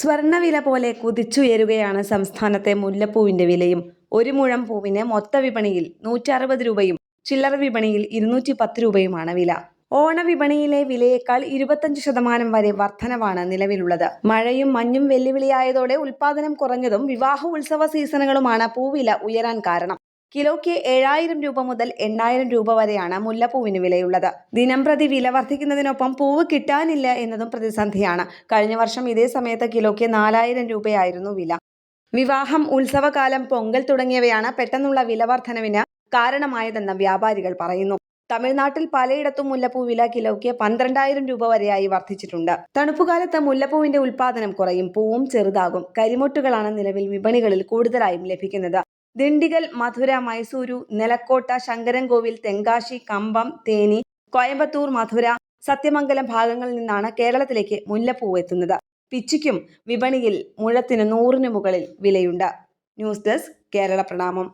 സ്വർണ്ണവില പോലെ കുതിച്ചുയരുകയാണ് സംസ്ഥാനത്തെ മുല്ലപ്പൂവിന്റെ വിലയും. ഒരു മുഴം പൂവിന് മൊത്ത വിപണിയിൽ 160 രൂപയും ചില്ലറ വിപണിയിൽ 210 രൂപയുമാണ് വില. ഓണവിപണിയിലെ വിലയേക്കാൾ 25% വരെ വർധനവാണ് നിലവിലുള്ളത്. മഴയും മഞ്ഞും വെല്ലുവിളിയായതോടെ ഉൽപാദനം കുറഞ്ഞതും വിവാഹ ഉത്സവ സീസണുകളുമാണ് പൂവില ഉയരാൻ കാരണം. കിലോയ്ക്ക് 7000 രൂപ മുതൽ 8000 രൂപ വരെയാണ് മുല്ലപ്പൂവിന് വിലയുള്ളത്. ദിനംപ്രതി വില വർദ്ധിക്കുന്നതിനൊപ്പം പൂവ് കിട്ടാനില്ല എന്നതും പ്രതിസന്ധിയാണ്. കഴിഞ്ഞ വർഷം ഇതേ സമയത്ത് കിലോയ്ക്ക് 4000 രൂപയായിരുന്നു വില. വിവാഹം, ഉത്സവകാലം, പൊങ്കൽ തുടങ്ങിയവയാണ് പെട്ടെന്നുള്ള വില വർധനവിന് കാരണമായതെന്ന് വ്യാപാരികൾ പറയുന്നു. തമിഴ്നാട്ടിൽ പലയിടത്തും മുല്ലപ്പൂ വില കിലോയ്ക്ക് 12000 രൂപ വരെയായി വർദ്ധിച്ചിട്ടുണ്ട്. തണുപ്പുകാലത്ത് മുല്ലപ്പൂവിന്റെ ഉൽപാദനം കുറയും, പൂവും ചെറുതാകും. കരിമൊട്ടുകളാണ് നിലവിൽ വിപണികളിൽ കൂടുതലായും ലഭിക്കുന്നത്. ദിണ്ടിഗൽ, മധുര, മൈസൂരു, നെലക്കോട്ട, ശങ്കരൻകോവിൽ, തെങ്കാശി, കമ്പം, തേനി, കോയമ്പത്തൂർ, മധുര, സത്യമംഗലം ഭാഗങ്ങളിൽ നിന്നാണ് കേരളത്തിലേക്ക് മുല്ലപ്പൂവ് എത്തുന്നത്. പിച്ചിക്കും വിപണിയിൽ മുഴത്തിന് 100-ന് മുകളിൽ വിലയുണ്ട്. ന്യൂസ് ഡെസ്ക് കേരള പ്രണാമം.